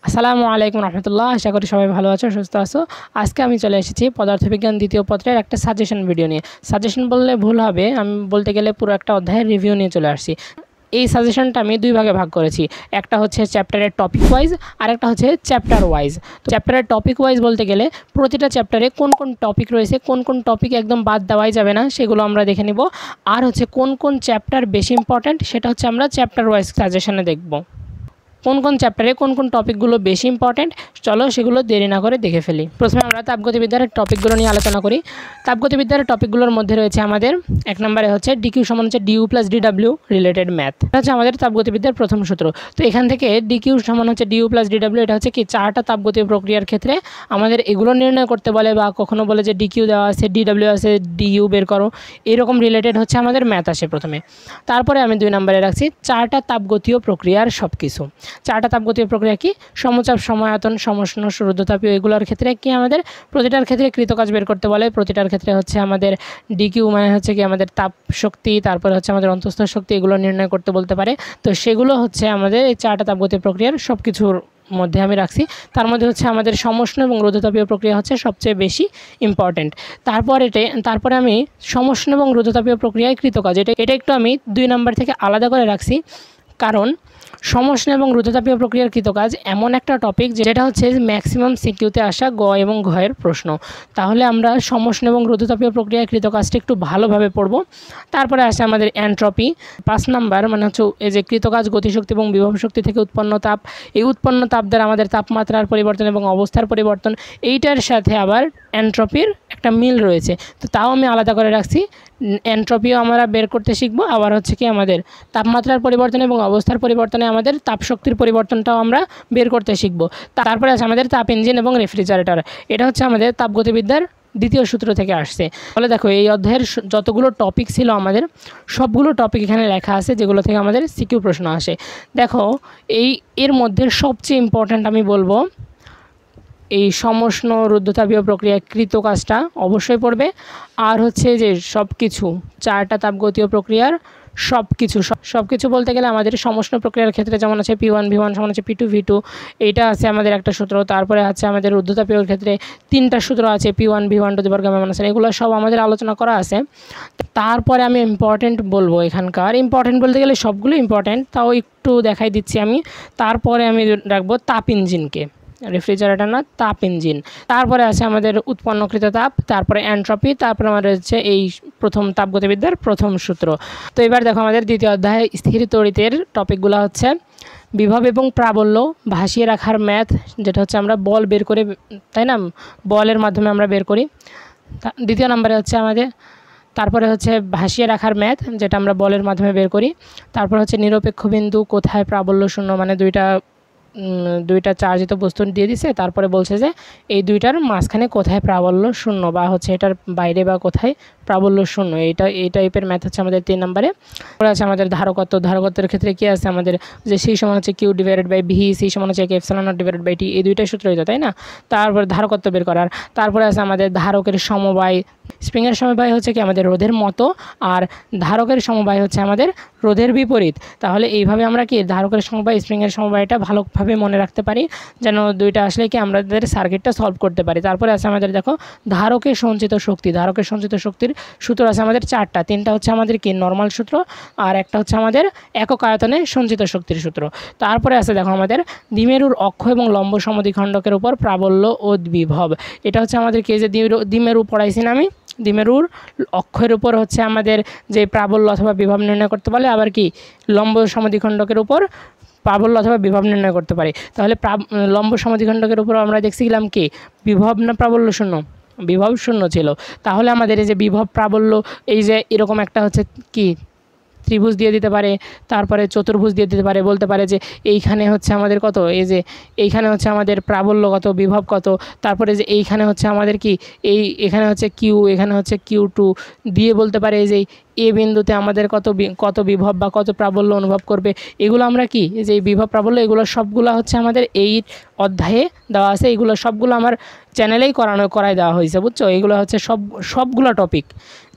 আসসালামু আলাইকুম রহমতুল্লাহ। আশা করি সবাই ভালো আছো, সুস্থ আছো। আজকে আমি চলে এসেছি পদার্থবিজ্ঞান দ্বিতীয় পত্রের একটা সাজেশন ভিডিও নিয়ে। সাজেশন বললে ভুল হবে, আমি বলতে গেলে পুরো একটা অধ্যায়ের রিভিউ নিয়ে চলে আসছি। এই সাজেশনটা আমি দুই ভাগে ভাগ করেছি, একটা হচ্ছে চ্যাপ্টারের টপিক ওয়াইজ আর একটা হচ্ছে চ্যাপ্টার ওয়াইজ। তো চ্যাপ্টারের টপিক ওয়াইজ বলতে গেলে প্রতিটা চ্যাপ্টারে কোন কোন টপিক রয়েছে, কোন কোন টপিক একদম বাদ দেওয়াই যাবে না সেগুলো আমরা দেখে নিব। আর হচ্ছে কোন কোন চ্যাপ্টার বেশি ইম্পর্ট্যান্ট সেটা হচ্ছে আমরা চ্যাপ্টার ওয়াইজ সাজেশনে দেখব। কোন কোন চ্যাপ্টারে কোন কোন টপিকগুলো বেশি ইম্পর্ট্যান্ট, চলো সেগুলো দেরি না করে দেখে ফেলি। প্রথমে আমরা তাপগতিবিদ্যার টপিকগুলো নিয়ে আলোচনা করি। তাপগতিবিদ্যার টপিকগুলোর মধ্যে রয়েছে আমাদের এক নম্বরে হচ্ছে ডিকিউ সমান হচ্ছে DU plus DW related math. এটা হচ্ছে আমাদের তাপগতিবিদ্যার প্রথম সূত্র। তো এখান থেকে ডিকিউ সমান হচ্ছে ডিইউ প্লাস ডিডাব্লিউ, এটা হচ্ছে কি চারটা তাপগতীয় প্রক্রিয়ার ক্ষেত্রে আমাদের এগুলো নির্ণয় করতে বলে, বা কখনো বলে যে ডিকিউ দেওয়া আছে, ডিডাব্লিউ আছে, ডিইউ বের করো, এরকম রিলেটেড হচ্ছে আমাদের ম্যাথ আসে প্রথমে। তারপরে আমি দুই নম্বরে রাখছি চারটা তাপগতীয় প্রক্রিয়ার সব কিছু। চারটা তাপগতীয় প্রক্রিয়া কি, সমচাপ, সমায়তন, সমষ্ণ, রুদ্ধতাপীয়, এগুলোর ক্ষেত্রে কি আমাদের প্রতিটার ক্ষেত্রে কৃতকাজ বের করতে বলে। প্রতিটার ক্ষেত্রে হচ্ছে আমাদের ডিকিউ মানে হচ্ছে কি আমাদের তাপ শক্তি, তারপরে হচ্ছে আমাদের অন্তঃস্থ শক্তি, এগুলো নির্ণয় করতে বলতে পারে। তো সেগুলো হচ্ছে আমাদের এই চারটা তাপগতীয় প্রক্রিয়ার সব কিছুর মধ্যে আমি রাখছি। তার মধ্যে হচ্ছে আমাদের সমষ্ণ এবং রুদ্ধতাপীয় প্রক্রিয়া হচ্ছে সবচেয়ে বেশি ইম্পর্ট্যান্ট। তারপরে আমি সমষ্ণ এবং রুদ্ধতাপীয় প্রক্রিয়ায় কৃতকাজ, এটা একটু আমি 2 নম্বর থেকে আলাদা করে রাখছি, কারণ সমষ্ণ এবং রুদ্ধতাপীয় প্রক্রিয়ার কৃতকাজ এমন একটা টপিক যেটা হচ্ছে ম্যাক্সিমাম সিকিউতে আসা গ এবং ঘয়ের প্রশ্ন। তাহলে আমরা সমষ্ণ এবং রুদ্ধতাপীয় প্রক্রিয়ার কৃতকাজটা একটু ভালোভাবে পড়ব। তারপরে আসে আমাদের এন্ট্রপি 5 নাম্বার, মানে হচ্ছে এই যে কৃতকাজ গতিশক্তি এবং বিভব শক্তি থেকে উৎপন্ন তাপ, এই উৎপন্ন তাপ দ্বারা আমাদের তাপমাত্রার পরিবর্তন এবং অবস্থার পরিবর্তন, এইটার সাথে আবার এন্ট্রপির একটা মিল রয়েছে। তো তাও আমি আলাদা করে রাখছি। এন্ট্রপিও আমরা বের করতে শিখবো, আবার হচ্ছে কি আমাদের তাপমাত্রার পরিবর্তন এবং অবস্থার পরিবর্তনে আমাদের তাপশক্তির পরিবর্তনটাও আমরা বের করতে শিখব। তারপরে আছে আমাদের তাপ ইঞ্জিন এবং রেফ্রিজারেটর, এটা হচ্ছে আমাদের তাপগতিবিদ্যার দ্বিতীয় সূত্র থেকে আসছে। তাহলে দেখো এই অধ্যায়ের যতগুলো টপিক ছিল আমাদের সবগুলো টপিক এখানে লেখা আছে, যেগুলো থেকে আমাদের সিকিউ প্রশ্ন আসে। দেখো এর মধ্যে সবচেয়ে ইম্পর্ট্যান্ট আমি বলবো এই সমষ্ণ রুদ্ধতাপীয় প্রক্রিয়া কৃতকাজটা অবশ্যই পড়বে। আর হচ্ছে যে সব কিছু চারটা তাপগতীয় প্রক্রিয়ার সব কিছু বলতে গেলে আমাদের সমষ্ণ প্রক্রিয়ার ক্ষেত্রে যেমন আছে P1 V1 সমান হচ্ছে P2 V2, এইটা আছে আমাদের একটা সূত্র। তারপরে আছে আমাদের রুদ্ধতাপীয় ক্ষেত্রে 3টা সূত্র আছে, P1 V1 to the power gamma minus, এগুলো সব আমাদের আলোচনা করা আছে। তারপরে আমি ইম্পর্টেন্ট বলবো, এখানকার ইম্পর্টেন্ট বলতে গেলে সবগুলো ইম্পর্টেন্ট, তাও একটু দেখাই দিচ্ছি আমি। তারপরে আমি রাখবো তাপ ইঞ্জিনকে, রেফ্রিজারেটর না, তাপ ইঞ্জিন। তারপরে আছে আমাদের উৎপন্নকৃত তাপ, তারপরে এন্ট্রপি, তারপরে আমাদের হচ্ছে এই প্রথম তাপগতিবিদ্যার প্রথম সূত্র। তো এবার দেখো আমাদের দ্বিতীয় অধ্যায়ে স্থির তড়িতের টপিকগুলো হচ্ছে বিভব এবং প্রাবল্য, ভাসিয়ে রাখার ম্যাথ, যেটা হচ্ছে আমরা বল বের করে, তাই না, বলের মাধ্যমে আমরা বের করি। দ্বিতীয় নম্বরে হচ্ছে আমাদের তারপরে হচ্ছে ভাসিয়ে রাখার ম্যাথ, যেটা আমরা বলের মাধ্যমে বের করি। তারপর হচ্ছে নিরপেক্ষ বিন্দু, কোথায় প্রাবল্য শূন্য, মানে দুইটা চার্জিত বস্তু দিয়ে দিছে, তারপরে বলছে যে এই দুইটার মাঝখানে কোথায় প্রাবল্য শূন্য, বা হচ্ছে এটার বাইরে বা কোথায় প্রাবল্য শূন্য, এই টাইপের ম্যাথ হচ্ছে আমাদের 3 নম্বরে। তারপরে আছে আমাদের ধারকত্বের ক্ষেত্রে কি আছে আমাদের, যে সি সমান হচ্ছে Q divided by V, C সমান হচ্ছে epsilon nought divided by T, এই দুইটাই সূত্র হইতো, তাই না। তারপর ধারকত্ব বের করার। তারপরে আছে আমাদের ধারকের সমবায়, স্প্রিংয়ের সমবায় হচ্ছে কি আমাদের রোধের মতো, আর ধারকের সমবায় হচ্ছে আমাদের রোধের বিপরীত। তাহলে এইভাবে আমরা কি ধারকের সমবায় স্প্রিংয়ের সমবায়টা ভালোভাবে মনে রাখতে পারি, যেন দুইটা আসলে কি আমাদের সার্কিটটা সলভ করতে পারি। তারপরে আছে আমাদের দেখো ধারকের সঞ্চিত শক্তির সূত্র আছে আমাদের 3টা হচ্ছে আমাদের কি নরমাল সূত্র, আর একটা হচ্ছে আমাদের একক আয়তনে সঞ্চিত শক্তির সূত্র। তারপরে আছে দেখো আমাদের দ্বিমেরুর অক্ষ এবং লম্ব সমদ্বিখণ্ডকের উপর প্রাবল্য ও বিভব, এটা হচ্ছে আমাদের কি যে দ্বিমেরু পড়াইছি না আমি, দ্বিমেরুর অক্ষের উপর হচ্ছে আমাদের যে প্রাবল্য অথবা বিভব নির্ণয় করতে পারে, আবার কি লম্ব সমদ্বিখণ্ডকের উপর প্রাবল্য অথবা বিভব নির্ণয় করতে পারে। তাহলে লম্ব সমদ্বিখণ্ডকের উপর আমরা দেখছিলাম কি বিভব না প্রাবল্য শূন্য, বিভব শূন্য ছিল। তাহলে আমাদের এই যে বিভব প্রাবল্য, এই যে এরকম একটা হচ্ছে কি ত্রিভুজ দিয়ে দিতে পারে, তারপরে চতুর্ভুজ দিয়ে দিতে পারে, বলতে পারে যে এইখানে হচ্ছে আমাদের কত, এই যে এইখানে হচ্ছে আমাদের প্রাবল্য কত, বিভব কত, তারপরে যে এইখানে হচ্ছে আমাদের কি এখানে হচ্ছে কিউ, এখানে হচ্ছে Q2 দিয়ে বলতে পারে যে এ বিন্দুতে আমাদের কত বিভব বা কত প্রাবল্য অনুভব করবে, এগুলো আমরা কি যে এই বিভব প্রাবল্য এগুলো সবগুলো হচ্ছে আমাদের এই অধ্যায়ে দেওয়া আছে। এগুলো সবগুলো আমার চ্যানেলেই করাই দেওয়া হয়েছে, বুঝছো। এগুলো হচ্ছে সবগুলো টপিক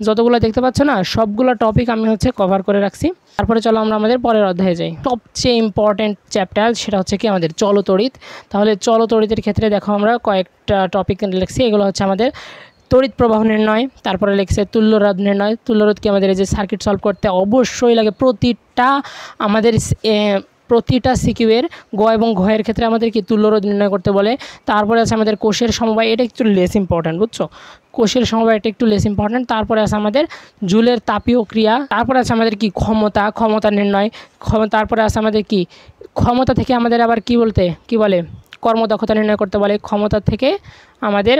যতগুলো দেখতে পাচ্ছ না, সবগুলো টপিক আমি হচ্ছে কভার করে রাখছি। তারপরে চলো আমরা আমাদের পরের অধ্যায়ে যাই। সবচেয়ে ইম্পর্ট্যান্ট চ্যাপ্টার সেটা হচ্ছে কি আমাদের চলতড়িৎ। তাহলে চলতড়িতের ক্ষেত্রে দেখো আমরা কয়েকটা টপিক লিখছি। এগুলো হচ্ছে আমাদের তড়িৎ প্রবাহ নির্ণয়, তারপরে লিখছে তুল্যরোধ নির্ণয়। তুল্যরোধ কি আমাদের এই যে সার্কিট সলভ করতে অবশ্যই লাগে, প্রতিটা সিকিউয়ের গ এবং ঘয়ের ক্ষেত্রে আমাদের কি তুল্যরোধ নির্ণয় করতে বলে। তারপরে আছে আমাদের কোষের সমবায়, এটা একটু লেস ইম্পর্ট্যান্ট, বুঝছো। কোষের সমবায়টা একটু লেস ইম্পর্ট্যান্ট। তারপরে আছে আমাদের জুলের তাপীয় ক্রিয়া। তারপরে আছে আমাদের কি ক্ষমতা নির্ণয়। তারপরে আছে আমাদের কি ক্ষমতা থেকে আমাদের আবার কি বলে কর্মদক্ষতা নির্ণয় করতে বলে। ক্ষমতা থেকে আমাদের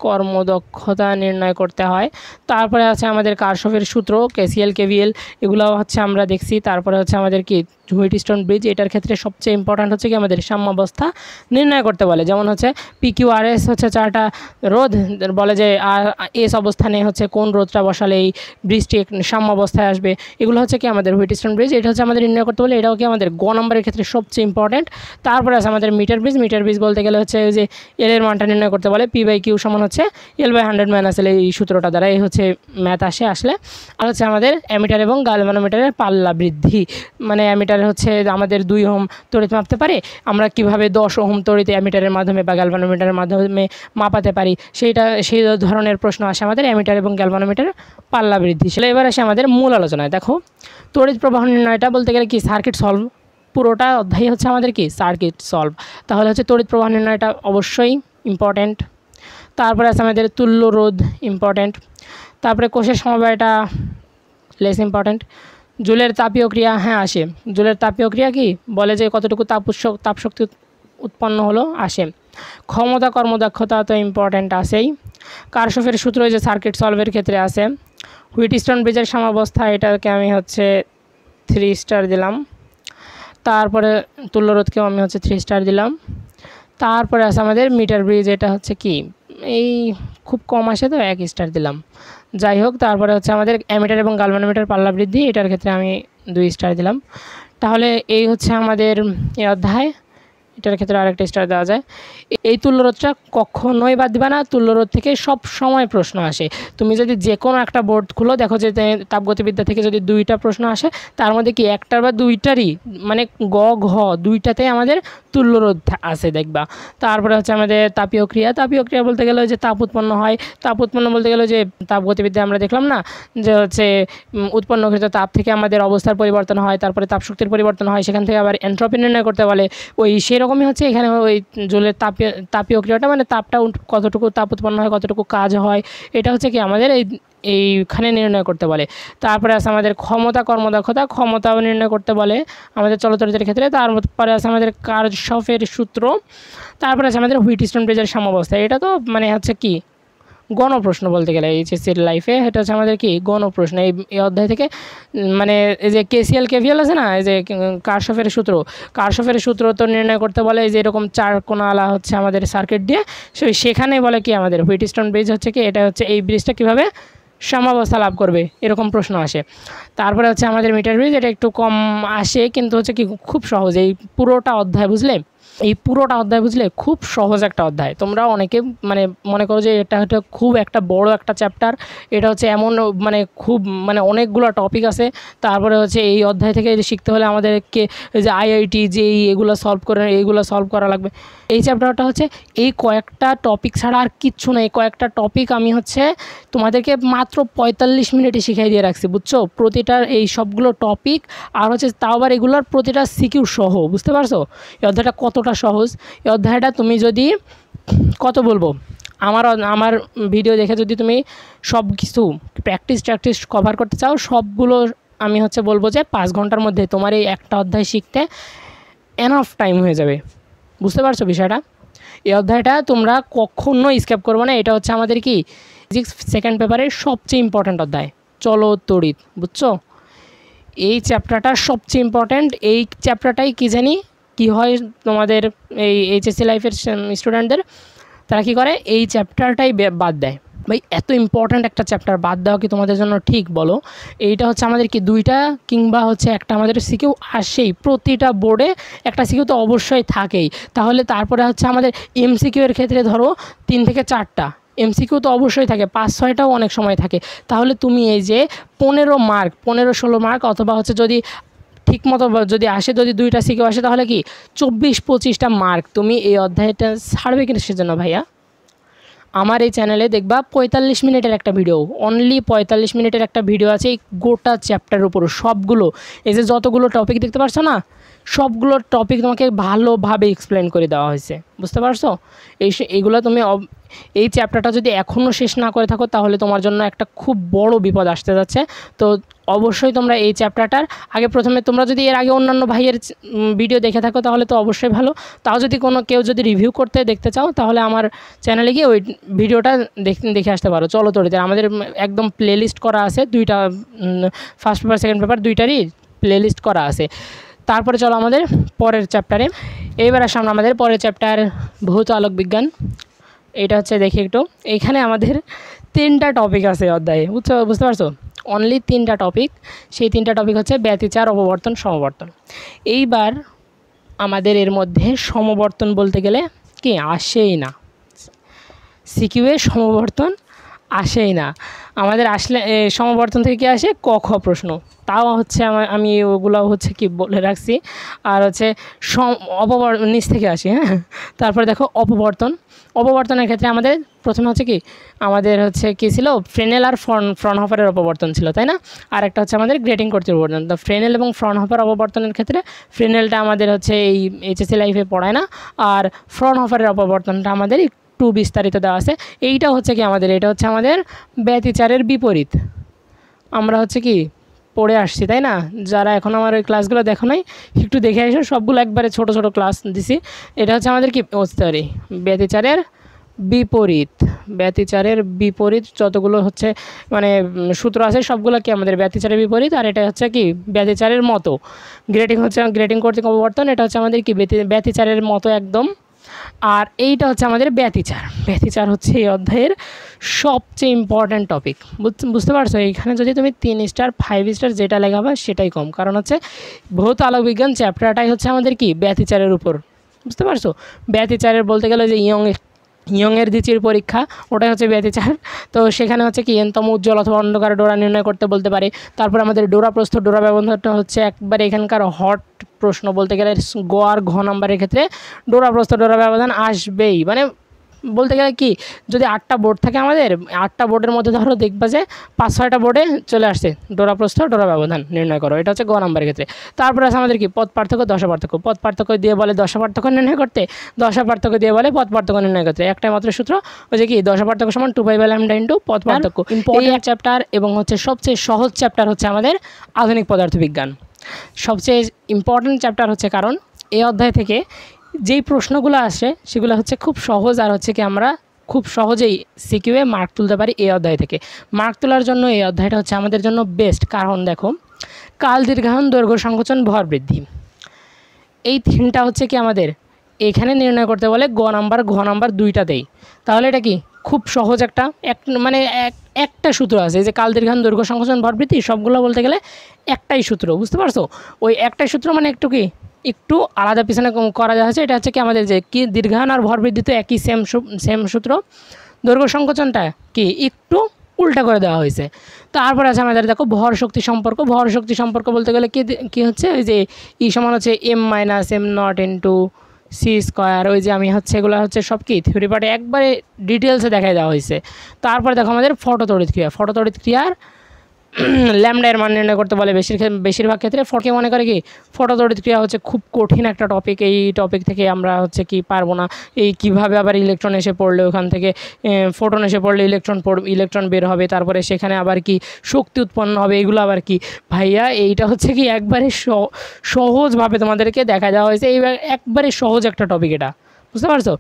কর্মদক্ষতা নির্ণয় করতে হয়। তারপরে আছে আমাদের কারশফের সূত্র, কেসিএল কেভিএল, এগুলো হচ্ছে আমরা দেখছি। তারপরে হচ্ছে আমাদের কি হুইটস্টোন ব্রিজ, এটার ক্ষেত্রে সবচেয়ে ইম্পর্ট্যান্ট হচ্ছে কি আমাদের সাম্যাবস্থা নির্ণয় করতে বলে। যেমন হচ্ছে PQRS হচ্ছে 4টা রোধ, বলে যে এস অবস্থানে হচ্ছে কোন রোধটা বসালে এই ব্রিজটি সাম্যাবস্থায় আসবে। এগুলো হচ্ছে কি আমাদের হুইটস্টোন ব্রিজ, এটা হচ্ছে আমাদের নির্ণয় করতে বলে। এটাও কি আমাদের গ নম্বরের ক্ষেত্রে সবচেয়ে ইম্পর্ট্যান্ট। তারপরে আছে আমাদের মিটার ব্রিজ বলতে গেলে হচ্ছে যে এল এর মানটা নির্ণয় করতে বলে। P/Q সমান হচ্ছে L/100 - L, এই সূত্রটা দ্বারা এই হচ্ছে ম্যাথ আসলে। আর হচ্ছে আমাদের অ্যামিটার এবং গ্যালভানোমিটারের পাল্লা বৃদ্ধি, মানে অ্যামিটার হচ্ছে আমাদের 2 ওহম তড়িৎ মাপতে পারে, আমরা কিভাবে 10 ওহম তড়িৎ অ্যামিটারের মাধ্যমে বা গ্যালভানোমিটারের মাধ্যমে মাপাতে পারি, সেই ধরনের প্রশ্ন আসে আমাদের অ্যামিটার এবং গ্যালভানোমিটারের পাল্লা বৃদ্ধি। সেটা এবার আসে আমাদের মূল আলোচনায়। দেখো তড়িৎ প্রবাহ নির্ণয়টা বলতে গেলে কি সার্কিট সলভ, পুরোটা অধ্যায় হচ্ছে আমাদের কি সার্কিট সলভ। তাহলে হচ্ছে তড়িৎ প্রবাহ নির্ণয়টা অবশ্যই ইম্পর্ট্যান্ট। তারপরে আছে আমাদের তুল্যরোধ ইম্পর্ট্যান্ট। তারপরে কোষের সমবায়টা লেস ইম্পর্ট্যান্ট। জুলের তাপীয় ক্রিয়া আসে। জুলের তাপীয় ক্রিয়া কি বলে যে কতটুকু তাপশক্তি উৎপন্ন হলো আসে। কর্মদক্ষতা তো ইম্পর্ট্যান্ট আছেই। কারশফের সূত্র যে সার্কিট সলভের ক্ষেত্রে আছে। হুইটস্টোন ব্রিজের সাম্যাবস্থা, এটাকে আমি হচ্ছে 3 স্টার দিলাম। তারপরে তুল্যরোধকেও আমি হচ্ছে 3 স্টার দিলাম। তারপরে আছে আমাদের মিটার ব্রিজ, এটা হচ্ছে কি এই খুব কম আসে তো 1 স্টার দিলাম, যাই হোক। তারপরে হচ্ছে আমাদের অ্যামিটার এবং গ্যালভানোমিটার পাল্লা বৃদ্ধি, এটার ক্ষেত্রে আমি 2 স্টার দিলাম। তাহলে এই হচ্ছে আমাদের এই অধ্যায়, এটার ক্ষেত্রে আরেকটা স্টার দেওয়া যায়। এই তুল্যরোধটা কখনোই বাদ দিবা না, তুল্যরোধ থেকে সব সময় প্রশ্ন আসে। তুমি যদি যে কোনো একটা বোর্ড খুলো, দেখো যে তাপগতিবিদ্যা থেকে যদি 2টা প্রশ্ন আসে, তার মধ্যে কি একটার বা 2টারই মানে গ ঘ 2টাতেই আমাদের তুল্যরোধ আছে দেখবা। তারপরে হচ্ছে আমাদের তাপীয় ক্রিয়া বলতে গেলে যে তাপ উৎপন্ন হয়। তাপ উৎপন্ন বলতে গেলে যে তাপগতিবিদ্যা আমরা দেখলাম না যে হচ্ছে উৎপন্নকৃত তাপ থেকে আমাদের অবস্থার পরিবর্তন হয়, তারপরে তাপশক্তির পরিবর্তন হয়, সেখান থেকে আবার এন্ট্রপি নির্ণয় করতে বলে। ওই সেরকমই হচ্ছে এখানে ওই জলের তাপীয় ক্রিয়াটা, মানে তাপটা কতটুকু তাপ উৎপন্ন হয়, কতটুকু কাজ হয়, এটা হচ্ছে কি আমাদের এইখানে নির্ণয় করতে বলে। তারপরে আছে আমাদের কর্মদক্ষতা, ক্ষমতাও নির্ণয় করতে বলে আমাদের চলতড়িতের ক্ষেত্রে। তারপরে আছে আমাদের কারশফের সূত্র। তারপরে আছে আমাদের হুইটস্টোন ব্রিজের সাম্যাবস্থা, এটা তো মানে হচ্ছে কি গণপ্রশ্ন বলতে গেলে এইচএসসির লাইফে, এটা হচ্ছে আমাদের কি গণপ্রশ্ন। এই অধ্যায় থেকে মানে এই যে কেসিএল কেভিএল আছে না, এই যে কারশফের সূত্র তো নির্ণয় করতে বলে। এই যে এরকম 4 কোণালা হচ্ছে আমাদের সার্কিট দিয়ে, সেখানে বলে কি আমাদের হুইটস্টোন ব্রিজ হচ্ছে কি, এটা হচ্ছে এই ব্রিজটা কীভাবে সাম্যাবস্থা লাভ করবে, এরকম প্রশ্ন আসে। তারপরে হচ্ছে আমাদের মিটার ব্রিজ, এটা একটু কম আসে কিন্তু হচ্ছে কি খুব সহজ। এই পুরোটা অধ্যায় বুঝলে খুব সহজ একটা অধ্যায়। তোমরা অনেকে মানে মনে করো যে এটা হচ্ছে খুব একটা বড় একটা চ্যাপ্টার, এটা হচ্ছে এমন মানে খুব মানে অনেকগুলো টপিক আছে। তারপরে হচ্ছে এই অধ্যায় থেকে শিখতে হলে আমাদেরকে যে IIT JEE এগুলো সলভ করা লাগবে। এই চ্যাপ্টারটা হচ্ছে এই কয়েকটা টপিক ছাড়া আর কিচ্ছু নেই। কয়েকটা টপিক আমি হচ্ছে তোমাদেরকে মাত্র 45 মিনিটে শিখিয়ে দিয়ে রাখছি, বুঝছো। প্রতিটার এই সবগুলো টপিক আর হচ্ছে তাও আবার এগুলোর প্রতিটা সিকিউ সহ, বুঝতে পারছো এই অধ্যায়টা কতটা সহজ। এই অধ্যায়টা তুমি যদি কত বলবো, আমার ভিডিও দেখে যদি তুমি সব কিছু প্র্যাকটিস কভার করতে চাও, সবগুলো আমি হচ্ছে বলবো যে 5 ঘন্টার মধ্যে তোমার এই একটা অধ্যায় শিখতে এনাফ টাইম হয়ে যাবে, বুঝতে পারছো বিষয়টা। এই অধ্যায়টা তোমরা কখনোই স্কিপ করবে না। এটা হচ্ছে আমাদের কি ফিজিক্স সেকেন্ড পেপারের সবচেয়ে ইম্পর্ট্যান্ট অধ্যায়, চলতড়িৎ, বুঝছো। এই চ্যাপ্টারটা সবচেয়ে ইম্পর্ট্যান্ট। এই চ্যাপ্টারটাই কি হয় তোমাদের এই এইচএসসি লাইফের স্টুডেন্টদের, তারা কি করে এই চ্যাপ্টারটাই বাদ দেয় ভাই এত ইম্পর্ট্যান্ট একটা চ্যাপ্টার বাদ দেওয়া কি তোমাদের জন্য ঠিক বলো? এইটা হচ্ছে আমাদের কি 2টা কিংবা হচ্ছে একটা আমাদের সিকিউ আসেই, প্রতিটা বোর্ডে একটা সিকিউ তো অবশ্যই থাকেই। তাহলে তারপরে হচ্ছে আমাদের এমসিকিউ এর ক্ষেত্রে ধরো 3 থেকে 4টা এমসিকিউ তো অবশ্যই থাকে, 5-6টাও অনেক সময় থাকে। তাহলে তুমি এই যে 15 মার্ক, 15-16 মার্ক, অথবা হচ্ছে যদি ঠিকমতো যদি আসে, যদি 2টা সিকিউ আসে, তাহলে কি 24-25টা মার্ক তুমি এই অধ্যায়টা ছাড়বে কিনা সেজন্য ভাইয়া আমার এই চ্যানেলে দেখবা 45 মিনিটের একটা ভিডিও, অনলি 45 মিনিটের একটা ভিডিও আছে এই গোটা চ্যাপ্টারের উপর। সবগুলো এই যে যতগুলো টপিক দেখতে পাচ্ছ না, সবগুলো টপিক তোমাকে ভালোভাবে এক্সপ্লেন করে দেওয়া হয়েছে, বুঝতে পারছো? এইগুলো তুমি এই চ্যাপ্টারটা যদি এখনও শেষ না করে থাকো তাহলে তোমার জন্য একটা খুব বড় বিপদ আসতে যাচ্ছে। তো অবশ্যই তোমরা এই চ্যাপ্টারটার আগে প্রথমে, তোমরা যদি এর আগে অন্যান্য ভাইয়ের ভিডিও দেখে থাকো তাহলে তো অবশ্যই ভালো। তাও যদি কেউ যদি রিভিউ করতে দেখতে চাও তাহলে আমার চ্যানেলে গিয়ে ওই ভিডিওটা দেখে আসতে পারো। চলো তরিতে আমাদের একদম প্লেলিস্ট করা আছে, 2টা ফার্স্ট পেপার সেকেন্ড পেপার 2টারই প্লেলিস্ট করা আছে। তারপরে চলো আমাদের পরের চ্যাপ্টারে। এইবার আসলে আমাদের পরের চ্যাপ্টার ভৌত আলোক বিজ্ঞান। এটা হচ্ছে দেখি একটু, এইখানে আমাদের 3টা টপিক আছে অধ্যায়ে, বুঝতে পারছো? অনলি 3টা টপিক। সেই 3টা টপিক হচ্ছে ব্যতিচার, অপবর্তন, সমবর্তন। এইবার আমাদের এর মধ্যে সমবর্তন বলতে গেলে কি আসেই না, সিকিউয়ে সমবর্তন আসেই না। আমাদের আসলে সমবর্তন থেকে কি আসে, ক খ প্রশ্ন, তাও হচ্ছে আমি ওগুলো হচ্ছে কি বলে রাখছি। আর হচ্ছে নিচ থেকে আসি, হ্যাঁ। তারপরে দেখো অপবর্তনের ক্ষেত্রে আমাদের প্রথমে হচ্ছে কি, আমাদের হচ্ছে কি ছিল, ফ্রেনেল আর ফ্রনহফারের অপবর্তন ছিল, তাই না? আর একটা হচ্ছে আমাদের গ্রেটিং কর্তৃক অপবর্তন। তো ফ্রেনেল এবং ফ্রনহফার অপবর্তনের ক্ষেত্রে ফ্রেনেলটা আমাদের হচ্ছে এই এইচএসসি লাইফে পড়ায় না, আর ফ্রনহফারের অপবর্তনটা আমাদের একটু বিস্তারিত দেওয়া আছে। এইটা হচ্ছে কি আমাদের, এটা হচ্ছে আমাদের ব্যতিচারের বিপরীত। আমরা হচ্ছে কি পড়ে আসছি, তাই না? যারা এখন আমার ওই ক্লাসগুলো দেখো নাই, একটু দেখে আসো, সবগুলো একবারে ছোট ছোট ক্লাস দিছি। এটা হচ্ছে আমাদের কি ব্যতিচারের বিপরীত যতগুলো হচ্ছে মানে সূত্র আছে সবগুলো কি আমাদের ব্যতিচারের বিপরীত। আর এটা হচ্ছে কি ব্যতিচারের মতো। গ্রেটিং কর্তৃক অপবর্তন, এটা হচ্ছে আমাদের কি ব্যতিচারের মতো একদম। আর এইটা হচ্ছে আমাদের ব্যতিচার হচ্ছে এই অধ্যায়ের সবচেয়ে ইম্পর্ট্যান্ট টপিক, বুঝতে পারছো? এইখানে যদি তুমি 3 স্টার 5 স্টার যেটা লেখাবে সেটাই কম, কারণ হচ্ছে ভৌত আলোক বিজ্ঞান চ্যাপ্টারটাই হচ্ছে আমাদের কি ব্যতিচারের উপর, বুঝতে পারছো? ব্যতিচারের বলতে গেলে যে ইয়ংয়ের দ্বিতীয় পরীক্ষা, ওটাই হচ্ছে ব্যতিচার। তো সেখানে হচ্ছে কি এনতম উজ্জ্বল অথবা অন্ধকার ডোরা নির্ণয় করতে বলতে পারে। তারপর আমাদের ডোরা প্রস্থ, ডোরা ব্যবধানটা হচ্ছে একবারে এখানকার হট প্রশ্ন বলতে গেলে। গ আর ঘ নাম্বারের ক্ষেত্রে ডোরা প্রস্থ, ডোরা ব্যবধান আসবেই। মানে বলতে গেলে কি, যদি 8টা বোর্ড থাকে আমাদের, 8টা বোর্ডের মধ্যে ধরো দেখবা যে 5-6টা বোর্ডে চলে আসছে ডোরা প্রস্থ, ডোরা ব্যবধান নির্ণয় করো, এটা হচ্ছে গ নাম্বারের ক্ষেত্রে। তারপরে আছে আমাদের কি পথ পার্থক্য, দশা পার্থক্য। পথ পার্থক্য দিয়ে বলে দশা পার্থক্য নির্ণয় করতে, দশা পার্থক্য দিয়ে বলে পথ পার্থক্য নির্ণয় করতে। একটাই মাত্র সূত্র, ওই যে কি দশা পার্থক্য সমান 2π/λ ইন্টু পথ পার্থক্য। ইম্পর্টেন্ট চ্যাপ্টার এবং হচ্ছে সবচেয়ে সহজ চ্যাপ্টার হচ্ছে আমাদের আধুনিক পদার্থবিজ্ঞান। সবচেয়ে ইম্পর্টেন্ট চ্যাপ্টার হচ্ছে, কারণ এই অধ্যায় থেকে যেই প্রশ্নগুলো আসে সেগুলো হচ্ছে খুব সহজ, আর হচ্ছে কি আমরা খুব সহজেই সিকিউয়ে মার্ক তুলতে পারি এই অধ্যায় থেকে। মার্ক তোলার জন্য এই অধ্যায়টা হচ্ছে আমাদের জন্য বেস্ট। কারণ দেখো, কাল দীর্ঘায়ন, দৈর্ঘ্য সংকোচন, ভর বৃদ্ধি, এই 3টা হচ্ছে কি আমাদের এখানে নির্ণয় করতে বলে ঘ নাম্বার 2টা দেই। তাহলে এটা কি খুব সহজ একটা সূত্র আছে, এই যে কাল দীর্ঘায়ন, দৈর্ঘ্য সংকোচন, ভর বৃদ্ধি, সবগুলো বলতে গেলে একটাই সূত্র, বুঝতে পারছো? ওই একটাই সূত্র মানে একটু আলাদা পিছনে করা যাচ্ছে। এটা হচ্ছে কি আমাদের যে কি দীর্ঘায়ন আর ভর বৃদ্ধি তো একই সেম সূত্র, দৈর্ঘ্য সংকোচনটা কি একটু উল্টা করে দেওয়া হয়েছে। তারপরে আছে আমাদের দেখো ভর শক্তি সম্পর্ক। ভর শক্তি সম্পর্ক বলতে গেলে কি হচ্ছে, ওই যে ই সমান হচ্ছে m-m0 ইন্টু c²। ওই যে আমি হচ্ছে এগুলো হচ্ছে সব কি থিওরি পার্টে একবারে ডিটেলসে দেখাই দেওয়া হয়েছে। তারপরে দেখো আমাদের ফটোতড়িৎ ক্রিয়ার ল্যামডা এর মান নির্ণয় করতে বলে বেশিরভাগ ক্ষেত্রে। মনে করে কি ফটোতড়িৎ ক্রিয়া হচ্ছে খুব কঠিন একটা টপিক, এই টপিক থেকে আমরা হচ্ছে কি পারবো না। এই কিভাবে আবার ইলেকট্রন এসে পড়লে ওখান থেকে ফোটন এসে পড়লে ইলেকট্রন বের হবে, তারপরে সেখানে আবার কি শক্তি উৎপন্ন হবে, এগুলো আবার কি ভাইয়া এইটা হচ্ছে কি একবারে সহজভাবে তোমাদেরকে দেখা দেওয়া হয়েছে। এইবার একবারে সহজ একটা টপিক এটা, বুঝতে পারছো?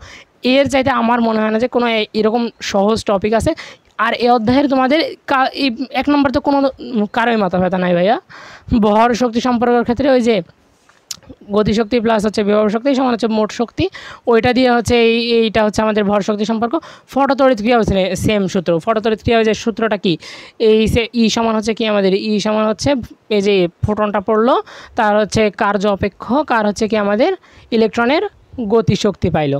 এর চাইতে আমার মনে হয় না যে কোনো এরকম সহজ টপিক আছে। আর এই অধ্যায়ের তোমাদের 1 নম্বর তো কোনো কারোই মাথা ব্যথা নাই ভাইয়া। ভর শক্তি সম্পর্কের ক্ষেত্রে ওই যে গতিশক্তি প্লাস হচ্ছে বিভব শক্তি সমান হচ্ছে মোট শক্তি, ওইটা দিয়ে হচ্ছে এইটা হচ্ছে আমাদের ভর শক্তি সম্পর্ক। ফটোতড়িৎ ক্রিয়া হচ্ছে সেম সূত্র, ফটোতড়িৎ ক্রিয়া যে সূত্রটা কি, ই সমান হচ্ছে কি আমাদের ই সমান হচ্ছে এই যে ফোটনটা পড়লো তার হচ্ছে কার্য অপেক্ষক আর হচ্ছে কি আমাদের ইলেকট্রনের গতিশক্তি পাইলো,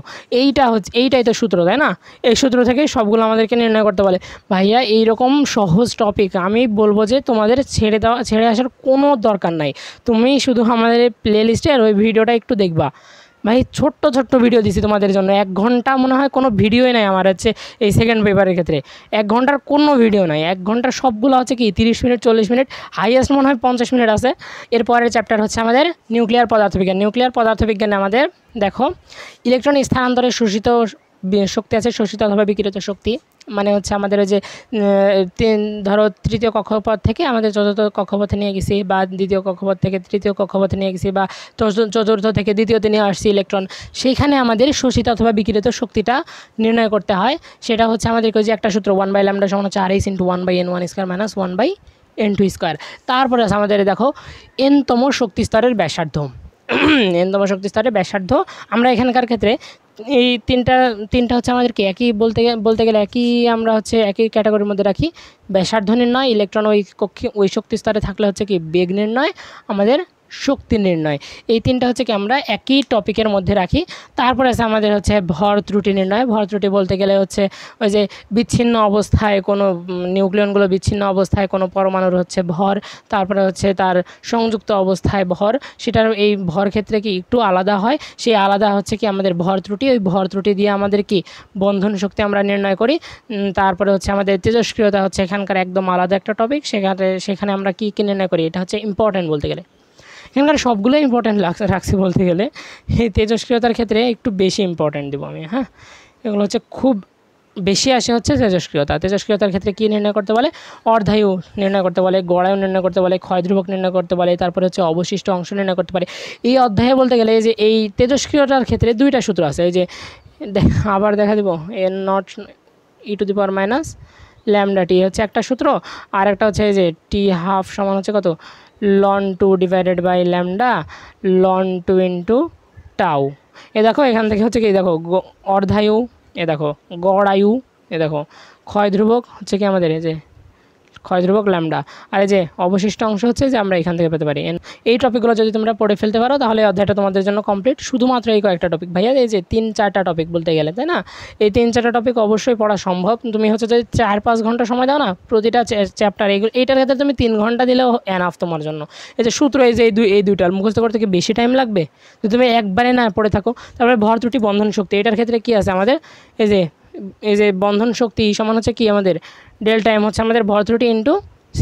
এইটাই তো সূত্র, তাই না? এই সূত্র থেকে সবগুলো আমাদেরকে নির্ণয় করতে বলে। ভাইয়া এইরকম সহজ টপিক আমি বলবো যে তোমাদের ছেড়ে আসার কোনো দরকার নাই, তুমি শুধু আমাদের এই প্লে লিস্টের ওই ভিডিওটা একটু দেখবা। ভাই ছোট্ট ভিডিও দিছি তোমাদের জন্য, 1 ঘন্টা মনে হয় কোনো ভিডিওই নাই আমার হচ্ছে এই সেকেন্ড পেপারের ক্ষেত্রে, 1 ঘন্টার কোনো ভিডিও নাই, 1 ঘন্টার সবগুলো হচ্ছে কি 30 মিনিট 40 মিনিট, হাইয়েস্ট মনে হয় 50 মিনিট আছে। এরপরের চ্যাপ্টার হচ্ছে আমাদের নিউক্লিয়ার পদার্থবিজ্ঞানে আমাদের দেখো ইলেকট্রন স্থানান্তরে শোষিত শক্তি আছে, শোষিত অথবা বিকিরিত শক্তি, মানে হচ্ছে আমাদের ওই যে ধরো তৃতীয় কক্ষপথ থেকে আমাদের চতুর্থ কক্ষপথে নিয়ে গেছি, বা দ্বিতীয় কক্ষপথ থেকে তৃতীয় কক্ষপথে নিয়ে গেছি, বা চতুর্থ থেকে দ্বিতীয়তে নিয়ে আসছি ইলেকট্রন, সেইখানে আমাদের শোষিত অথবা বিকিরিত শক্তিটা নির্ণয় করতে হয়। সেটা হচ্ছে আমাদেরকে যে একটা সূত্র 1/λ সমান হচ্ছে RH × 1/n1² - 1/n2²। তারপরে আছে আমাদের দেখো n-তম শক্তি স্তরের ব্যাসার্ধ, n-তম শক্তি স্তরের ব্যাসার্ধ। আমরা এখানকার ক্ষেত্রে এই তিনটা হচ্ছে আমাদেরকে একই বলতে গেলে আমরা হচ্ছে একই ক্যাটাগরির মধ্যে রাখি। ব্যাসার্ধ নির্ণয়, ইলেকট্রন ওই শক্তি স্তরে থাকলে হচ্ছে কি বেগ নির্ণয়, আমাদের শক্তি নির্ণয়, এই তিনটা হচ্ছে কি আমরা একই টপিকের মধ্যে রাখি। তারপরে আছে আমাদের হচ্ছে ভর ত্রুটি নির্ণয়। ভর ত্রুটি বলতে গেলে হচ্ছে ওই যে বিচ্ছিন্ন অবস্থায় কোনো নিউক্লিয়নগুলো বিচ্ছিন্ন অবস্থায় কোনো পরমাণুর হচ্ছে ভর, তারপরে হচ্ছে তার সংযুক্ত অবস্থায় ভর, সেটার এই ভর ক্ষেত্রে কি একটু আলাদা হয়, সেই আলাদা হচ্ছে কি আমাদের ভর ত্রুটি। ওই ভর ত্রুটি দিয়ে আমাদের কি বন্ধন শক্তি আমরা নির্ণয় করি। তারপরে হচ্ছে আমাদের তেজস্ক্রিয়তা হচ্ছে এখানকার একদম আলাদা একটা টপিক, সেখানে আমরা কি নির্ণয় করি, এটা হচ্ছে ইম্পর্টেন্ট বলতে গেলে, এখানকার সবগুলো ইম্পর্টেন্ট রাখছি বলতে গেলে। এই তেজস্ক্রিয়তার ক্ষেত্রে একটু বেশি ইম্পর্টেন্ট দেবো আমি, হ্যাঁ, এগুলো হচ্ছে খুব বেশি আসে হচ্ছে তেজস্ক্রিয়তার ক্ষেত্রে কী নির্ণয় করতে বলে, অর্ধায়ু নির্ণয় করতে বলে, গড়ায়ু নির্ণয় করতে বলে, ক্ষয় ধ্রুবক নির্ণয় করতে বলে, তারপরে হচ্ছে অবশিষ্ট অংশ নির্ণয় করতে পারে। এই অধ্যায়ে বলতে গেলে এই যে এই তেজস্ক্রিয়তার ক্ষেত্রে 2টা সূত্র আছে, এই যে আবার দেখা দিব n0e⁻λT হচ্ছে একটা সূত্র, আর একটা হচ্ছে এই যে T½ সমান হচ্ছে কত ln2 / λ ln2 × τ। এ দেখো এখান থেকে হচ্ছে কি দেখো অর্ধায়ু, এ দেখো গড় আয়ু, এ দেখো ক্ষয় ধ্রুবক হচ্ছে কি আমাদের এই যে ক্ষয় ধ্রুবক ল্যামডা, আর এই যে অবশিষ্ট অংশ হচ্ছে যে আমরা এখান থেকে পেতে পারি। এই টপিকগুলো যদি তোমরা পড়ে ফেলতে পারো তাহলে অধ্যায়টা তোমাদের জন্য কমপ্লিট। শুধুমাত্র এই কয়েকটা টপিক ভাইয়া, এই যে 3-4টা টপিক বলতে গেলে, তাই না? এই 3-4টা টপিক অবশ্যই পড়া সম্ভব। তুমি হচ্ছে যদি 4-5 ঘন্টা সময় দাও না প্রতিটা চ্যাপ্টার, এইটার ক্ষেত্রে তুমি 3 ঘন্টা দিলেও এনাফ তোমার জন্য। এই যে সূত্র এই যে এই দুইটার মুখস্থ করতে কি বেশি টাইম লাগবে? যদি তুমি একবারে না পড়ে থাকো। তারপরে ভর ত্রুটি বন্ধন শক্তি, এটার ক্ষেত্রে কি আছে আমাদের এই যে বন্ধন শক্তি সমান হচ্ছে কি আমাদের ∆m হচ্ছে আমাদের ভর ত্রুটি × c²।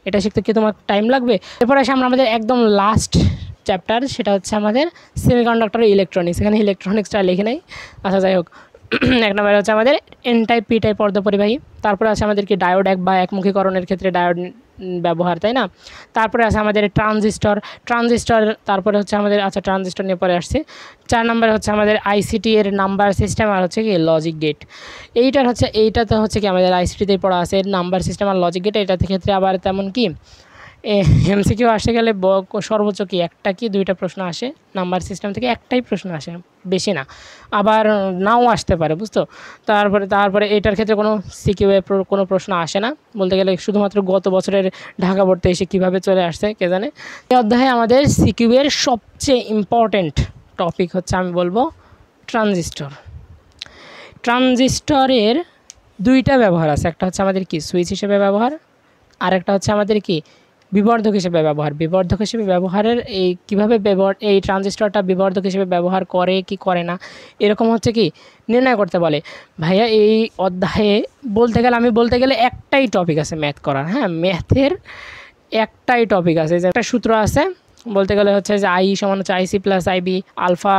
এটা শিখতে কি তোমার টাইম লাগবে? এরপরে আসে আমাদের একদম লাস্ট চ্যাপ্টার, সেটা হচ্ছে আমাদের সেমিকন্ডাক্টর ইলেকট্রনিক্স। এখানে ইলেকট্রনিক্সটা লিখে নেই, আচ্ছা যাই হোক। 1 নম্বরে হচ্ছে আমাদের N টাইপ P টাইপ অর্ধপরিবাহী। তারপরে আছে আমাদের কি ডায়োড বা একমুখীকরণের ক্ষেত্রে ডায়োড ব্যবহার, তাই না? তারপরে আছে আমাদের ট্রানজিস্টর, তারপরে হচ্ছে আমাদের ট্রানজিস্টর নিয়ে পরে আসছে। 4 নম্বরে হচ্ছে আমাদের ICT এর নাম্বার সিস্টেম আর হচ্ছে কি লজিক গেট। এইটাতে হচ্ছে কি আমাদের ICTতেই পড়া আছে নাম্বার সিস্টেম আর লজিক গেট। এটাতে ক্ষেত্রে আবার তেমন কি MCQ আসতে গেলে সর্বোচ্চ কি 1টা কি 2টা প্রশ্ন আসে, নাম্বার সিস্টেম থেকে 1টাই প্রশ্ন আসে, বেশি না, আবার নাও আসতে পারে, বুঝতো? তারপরে এটার ক্ষেত্রে কোনো CQ কোনো প্রশ্ন আসে না বলতে গেলে, শুধুমাত্র গত বছরের ঢাকা বোর্ডে এসে কীভাবে চলে আসছে কে জানে। এই অধ্যায়ে আমাদের CQ এর সবচেয়ে ইম্পর্টেন্ট টপিক হচ্ছে আমি বলবো ট্রানজিস্টরের 2টা ব্যবহার আছে, একটা হচ্ছে আমাদের কি সুইচ হিসেবে ব্যবহার, আর একটা হচ্ছে আমাদের কি বিবর্ধক হিসেবে ব্যবহারের এই কীভাবে এই ট্রানজিস্টরটা বিবর্ধক হিসেবে ব্যবহার করে কি করে না, এরকম হচ্ছে কি নির্ণয় করতে বলে। ভাইয়া এই অধ্যায়ে আমি বলতে গেলে একটাই টপিক আছে ম্যাথ করার, হ্যাঁ, ম্যাথের একটাই টপিক আছে, যে একটা সূত্র আছে বলতে গেলে হচ্ছে যে I সমান হচ্ছে IC + IB, আলফা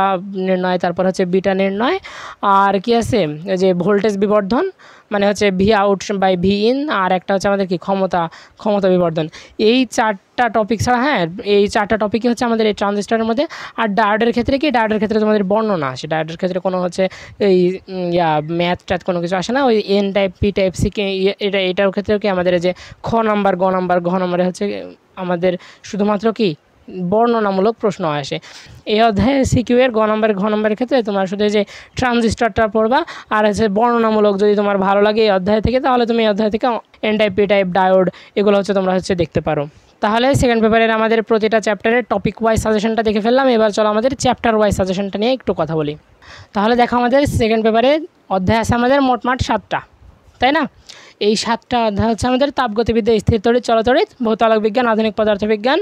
নির্ণয়, তারপর হচ্ছে বিটা নির্ণয়, আর কি আছে যে ভোল্টেজ বিবর্ধন মানে হচ্ছে V_out/V_in, আর একটা হচ্ছে আমাদের কি ক্ষমতা বিবর্ধন। এই 4টা টপিক ছাড়া, হ্যাঁ, এই 4টা টপিকই হচ্ছে আমাদের এই ট্রানজিস্টরের মধ্যে। আর ডায়োডের ক্ষেত্রে কি, ডায়োডের ক্ষেত্রে তোমাদের বর্ণনা আসে, ডায়োডের ক্ষেত্রে কোনো হচ্ছে এই ম্যাথ কোনো কিছু আসে না। ওই N type P type C এটার ক্ষেত্রেও কি আমাদের যে ঘ নম্বরে হচ্ছে আমাদের শুধুমাত্র কি বর্ণনামূলক প্রশ্ন আসে। এই অধ্যায়ে সিকিউ এর ঘ নম্বরের ক্ষেত্রে তোমার শুধু যে ট্রানজিস্টরটা পড়বা, আর হচ্ছে বর্ণনামূলক যদি তোমার ভালো লাগে এই অধ্যায় থেকে, তাহলে তুমি এই অধ্যায় থেকে N type, P type, diode এগুলো হচ্ছে তোমরা হচ্ছে দেখতে পারো। তাহলে সেকেন্ড পেপারের আমাদের প্রতিটা চ্যাপ্টারের টপিক ওয়াইজ সাজেশনটা দেখে ফেললাম। এবার চলো আমাদের চ্যাপ্টার ওয়াইজ সাজেশনটা নিয়ে একটু কথা বলি। তাহলে দেখো আমাদের সেকেন্ড পেপারে অধ্যায় আছে আমাদের মোটমাট 7টা, তাই না? এই 7টা অধ্যায় হচ্ছে আমাদের তাপগতিবিদ্যা, স্থির তড়িৎ, চলতড়িৎ, ভৌত আলোক বিজ্ঞান, আধুনিক পদার্থবিজ্ঞান,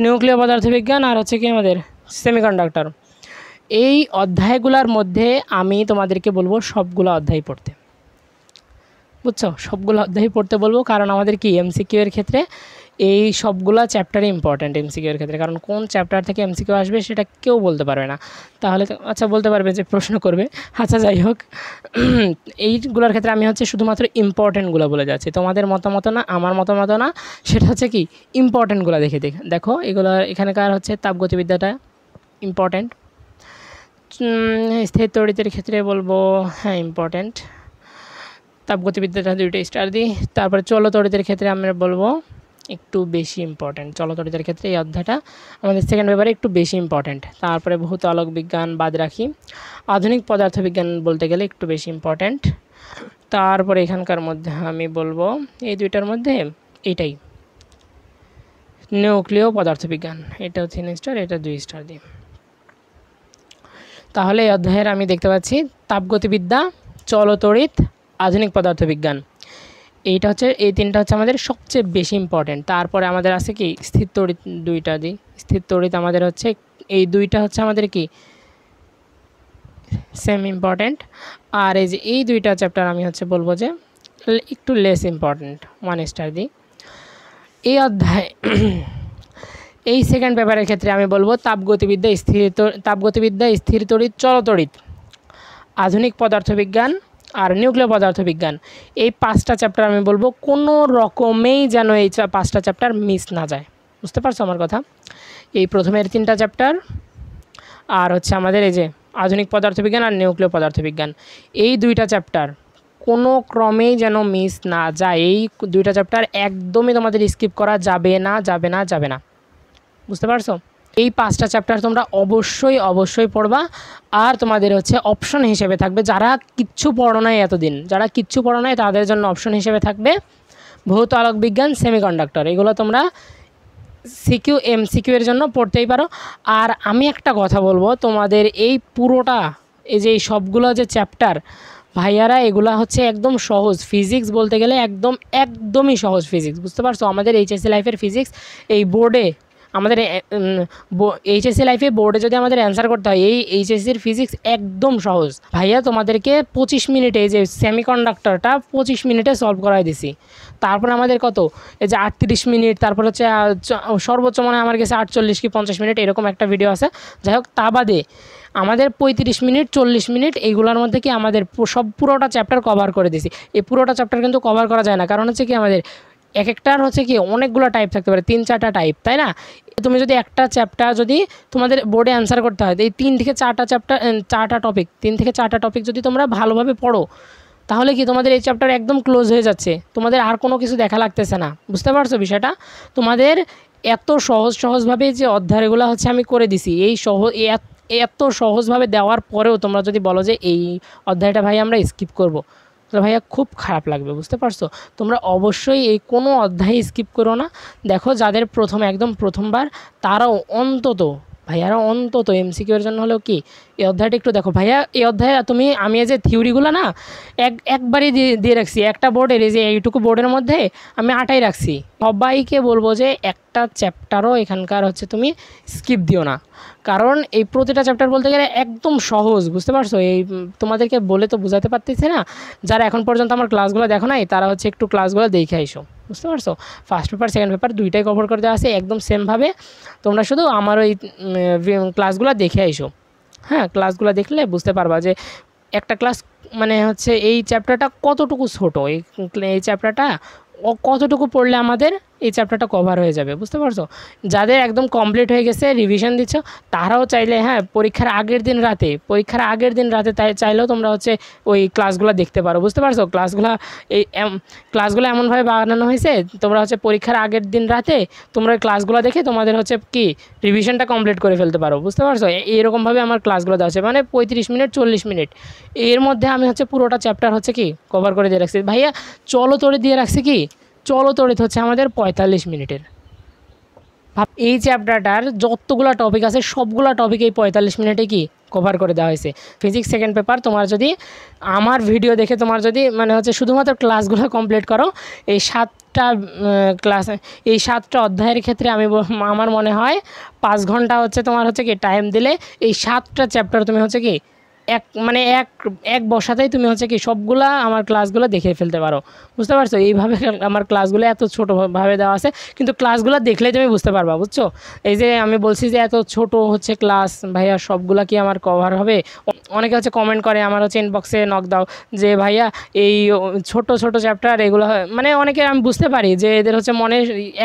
নিউক্লিয় পদার্থবিজ্ঞান, আর হচ্ছে কি আমাদের সেমিকন্ডাক্টর। এই অধ্যায়গুলোর মধ্যে আমি তোমাদেরকে বলবো সবগুলো অধ্যায় পড়তে, বুঝছো? সবগুলো অধ্যায় পড়তে বলবো, কারণ আমাদের কি এমসিকিউ এর ক্ষেত্রে এই সবগুলো চ্যাপ্টারই ইম্পর্ট্যান্ট এমসিকিউ এর ক্ষেত্রে। কারণ কোন চ্যাপ্টার থেকে এমসিকিউ আসবে সেটা কেউ বলতে পারবে না। তাহলে আচ্ছা বলতে পারবে যে প্রশ্ন করবে, আচ্ছা যাই হোক, এইগুলোর ক্ষেত্রে আমি হচ্ছে শুধুমাত্র ইম্পর্ট্যান্টগুলো বলে যাচ্ছি, তোমাদের মতামত না, আমার মতামত না, সেটা হচ্ছে কি ইম্পর্ট্যান্টগুলো দেখো এগুলো এখানকার হচ্ছে তাপগতিবিদ্যাটা ইম্পর্ট্যান্ট। স্থির তড়িতের ক্ষেত্রে বলবো হ্যাঁ ইম্পর্ট্যান্ট, তাপগতিবিদ্যাটা 2টা স্টার দিই। তারপরে চলতড়িতের ক্ষেত্রে আমরা বলবো একটু বেশি ইম্পর্ট্যান্ট, চলতড়িতের ক্ষেত্রে এই অধ্যায়টা আমাদের সেকেন্ড পেপারে একটু বেশি ইম্পর্ট্যান্ট। তারপরে ভৌত আলোক বিজ্ঞান বাদ রাখি, আধুনিক পদার্থবিজ্ঞান বলতে গেলে একটু বেশি ইম্পর্ট্যান্ট। তারপরে এখানকার মধ্যে আমি বলবো এই 2টার মধ্যে এইটাই, নিউক্লিয় পদার্থবিজ্ঞান, এটা 3 স্টার, এটা 2 স্টার দিই। তাহলে এই অধ্যায়ের আমি দেখতে পাচ্ছি তাপগতিবিদ্যা, চলতড়িৎ, আধুনিক পদার্থবিজ্ঞান, এইটা হচ্ছে এই 3টা হচ্ছে আমাদের সবচেয়ে বেশি ইম্পর্ট্যান্ট। তারপরে আমাদের আছে কি স্থির তড়িৎ 2টা দিই, স্থির তড়িৎ আমাদের হচ্ছে এই 2টা হচ্ছে আমাদের কি সেম ইম্পর্ট্যান্ট। আর এই যে এই 2টা চ্যাপ্টার আমি হচ্ছে বলবো যে একটু লেস ইম্পর্ট্যান্ট, 1 স্টার দিই। এই অধ্যায় এই সেকেন্ড পেপারের ক্ষেত্রে আমি বলবো তাপগতিবিদ্যা, স্থির তড়িৎ, চলতড়িৎ, আধুনিক পদার্থবিজ্ঞান আর নিউক্লিয় পদার্থবিজ্ঞান, এই 5টা চ্যাপ্টার আমি বলবো কোনো রকমেই যেন এই 5টা চ্যাপ্টার মিস না যায়। বুঝতে পারছো আমার কথা? এই প্রথমের 3টা চ্যাপ্টার আর হচ্ছে আমাদের এই যে আধুনিক পদার্থবিজ্ঞান আর নিউক্লিয় পদার্থবিজ্ঞান, এই 2টা চ্যাপ্টার কোনো ক্রমেই যেন মিস না যায়। এই 2টা চ্যাপ্টার একদমই তোমাদের স্কিপ করা যাবে না। বুঝতে পারছো? এই 5টা চ্যাপ্টার তোমরা অবশ্যই পড়বা। আর তোমাদের হচ্ছে অপশন হিসেবে থাকবে, যারা কিচ্ছু পড়ো নাই এতদিন, তাদের জন্য অপশন হিসেবে থাকবে ভৌত আলোক বিজ্ঞান, সেমিকন্ডাক্টর, এগুলো তোমরা সিকিউ এমসিকিউ এর জন্য পড়তেই পারো। আর আমি একটা কথা বলবো, তোমাদের এই পুরোটা এই যে সবগুলো যে চ্যাপ্টার ভাইয়ারা, এগুলা হচ্ছে একদম সহজ ফিজিক্স বলতে গেলে, একদমই সহজ ফিজিক্স। বুঝতে পারছো? আমাদের এইচএসসি লাইফের ফিজিক্স এই বোর্ডে, আমাদের এইচএসসি লাইফে বোর্ডে যদি আমাদের অ্যান্সার করতে হয়, এই এইচএসসির ফিজিক্স একদম সহজ ভাইয়া। তোমাদেরকে 25 মিনিটে এই যে সেমিকন্ডাক্টরটা 25 মিনিটে সলভ করাই দিছি। তারপর আমাদের কত এই যে 38 মিনিট, তারপর হচ্ছে সর্বোচ্চ মনে হয় আমার কাছে 48 কি 50 মিনিট এরকম একটা ভিডিও আছে। যাই হোক, তা বাদে আমাদের 35 মিনিট 40 মিনিট এইগুলোর মধ্যে কি আমাদের পুরোটা চ্যাপ্টার কভার করে দিছি। এই পুরোটা চ্যাপ্টার কিন্তু কভার করা যায় না, কারণ হচ্ছে কি আমাদের এক একটার হচ্ছে কি অনেকগুলো টাইপ থাকতে পারে, 3-4টা টাইপ, তাই না? তুমি যদি একটা চ্যাপ্টার যদি তোমাদের বোর্ডে অ্যান্সার করতে হয়, এই 3 থেকে 4টা চ্যাপ্টার, 4টা টপিক যদি তোমরা ভালোভাবে পড়ো, তাহলে কি তোমাদের এই চ্যাপ্টার একদম ক্লোজ হয়ে যাচ্ছে, তোমাদের আর কোনো কিছু দেখা লাগতেছে না। বুঝতে পারছো বিষয়টা? তোমাদের এত সহজভাবে যে অধ্যায়গুলো হচ্ছে আমি করে দিছি, এত সহজভাবে দেওয়ার পরেও তোমরা যদি বলো যে এই অধ্যায়টা ভাই আমরা স্কিপ করব, তাহলে ভাইয়া খুব খারাপ লাগবে। বুঝতে পারছো? তোমরা অবশ্যই এই কোনো অধ্যায় স্কিপ করো না। দেখো যাদের একদম প্রথমবার, তারাও অন্তত এমসিকিউর জন্য হলেও কি এই অধ্যায়টা একটু দেখো। ভাইয়া এই অধ্যায়ে আমি এই যে থিওরিগুলো না একবারই দিয়ে রাখছি, একটা বোর্ডের এই যে এইটুকু বোর্ডের মধ্যে আমি 8টাই রাখছি। সবাইকে বলবো যে একটা চ্যাপ্টারও এখানকার হচ্ছে তুমি স্কিপ দিও না, কারণ এই প্রতিটা চ্যাপ্টার বলতে গেলে একদম সহজ। বুঝতে পারছো? এই তোমাদেরকে বলে তো বোঝাতে পারতেছি না। যারা এখন পর্যন্ত আমার ক্লাসগুলো দেখো নাই, তারা হচ্ছে একটু ক্লাসগুলো দেখে আইসো। বুঝতে পারছো? ফার্স্ট পেপার সেকেন্ড পেপার 2টাই কভার করে দেওয়া আছে একদম সেমভাবে। তোমরা শুধু আমার ওই ক্লাসগুলো দেখে আইসো। হ্যাঁ, ক্লাসগুলো দেখলে বুঝতে পারবা যে একটা ক্লাস মানে হচ্ছে এই চ্যাপ্টারটা কতটুকু ছোটো, এই চ্যাপ্টারটা কতটুকু পড়লে আমাদের এই চ্যাপ্টারটা কভার হয়ে যাবে, বুঝতে পারছো? যাদের একদম কমপ্লিট হয়ে গেছে, রিভিশন দিচ্ছ, তারাও চাইলে হ্যাঁ পরীক্ষার আগের দিন রাতে তাই চাইলেও তোমরা হচ্ছে ওই ক্লাসগুলো দেখতে পারো, বুঝতে পারছো? ক্লাসগুলো এমনভাবে বানানো হয়েছে, তোমরা হচ্ছে পরীক্ষার আগের দিন রাতে তোমরা ওই ক্লাসগুলো দেখে তোমাদের হচ্ছে কি রিভিশনটা কমপ্লিট করে ফেলতে পারো, বুঝতে পারছো? এরকমভাবে আমার ক্লাসগুলো দেওয়া আছে, মানে 35 মিনিট 40 মিনিট, এর মধ্যে আমি হচ্ছে পুরোটা চ্যাপ্টার হচ্ছে কি কভার করে দিয়ে রাখছি। ভাইয়া চলো তোড়ে দিয়ে রাখছি কি, চলো তড়িৎ হচ্ছে আমাদের 45 মিনিটের। এই চ্যাপ্টারটার যতগুলো টপিক আছে সবগুলো টপিক এই 45 মিনিটে কি কভার করে দেওয়া হয়েছে। ফিজিক্স সেকেন্ড পেপার তোমার যদি আমার ভিডিও দেখে তোমার যদি মানে হচ্ছে শুধুমাত্র ক্লাসগুলো কমপ্লিট করো, এই 7টা অধ্যায়ের ক্ষেত্রে আমার মনে হয় 5 ঘন্টা হচ্ছে তোমার হচ্ছে কি টাইম দিলে এই 7টা চ্যাপ্টার তুমি হচ্ছে কি এক বসাতেই তুমি হচ্ছে কি সবগুলা আমার ক্লাসগুলো দেখে ফেলতে পারো, বুঝতে পারছো? এইভাবে আমার ক্লাসগুলো এত ছোটোভাবে দেওয়া আছে, কিন্তু ক্লাসগুলো দেখলেই তুমি বুঝতে পারবা, বুঝছো? এই যে আমি বলছি যে এত ছোট হচ্ছে ক্লাস, ভাইয়া সবগুলা কি আমার কভার হবে? অনেকে হচ্ছে কমেন্ট করে, আমার হচ্ছে ইনবক্সে নক দাও যে ভাইয়া এই ছোট চ্যাপ্টার এগুলো মানে অনেকে আমি বুঝতে পারি যে এদের হচ্ছে মনে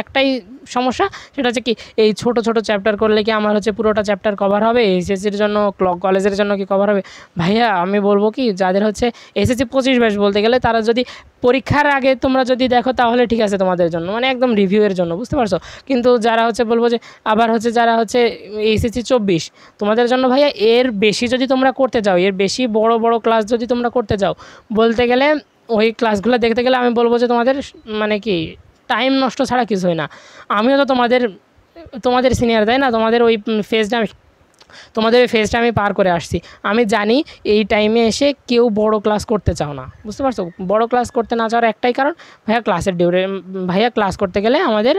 একটাই সমস্যা, সেটা হচ্ছে কি এই ছোট চ্যাপ্টার করলে কি আমার হচ্ছে পুরোটা চ্যাপ্টার কভার হবে, এসএসসির জন্য কলেজের জন্য কি কভার হবে? ভাইয়া আমি বলবো কি, যাদের হচ্ছে এসএসসি 25 ব্যাচ বলতে গেলে, তারা যদি পরীক্ষার আগে তোমরা যদি দেখো তাহলে ঠিক আছে তোমাদের জন্য, মানে একদম রিভিউয়ের জন্য, বুঝতে পারছো? কিন্তু যারা হচ্ছে বলবো যে আবার হচ্ছে যারা হচ্ছে এসএসসি 24 তোমাদের জন্য ভাইয়া, এর বেশি যদি তোমরা করতে যাও, এর বেশি বড় ক্লাস যদি তোমরা করতে যাও, বলতে গেলে ওই ক্লাসগুলো দেখতে গেলে আমি বলবো যে তোমাদের মানে কি টাইম নষ্ট ছাড়া কিছু হয় না। আমিও তো তোমাদের সিনিয়র, তাই না? তোমাদের ওই ফেজটা আমি পার করে আসছি। আমি জানি এই টাইমে এসে কেউ বড় ক্লাস করতে চাও না, বুঝতে পারছো? বড় ক্লাস করতে না চাওয়ার একটাই কারণ, ভাইয়া ক্লাস করতে গেলে আমাদের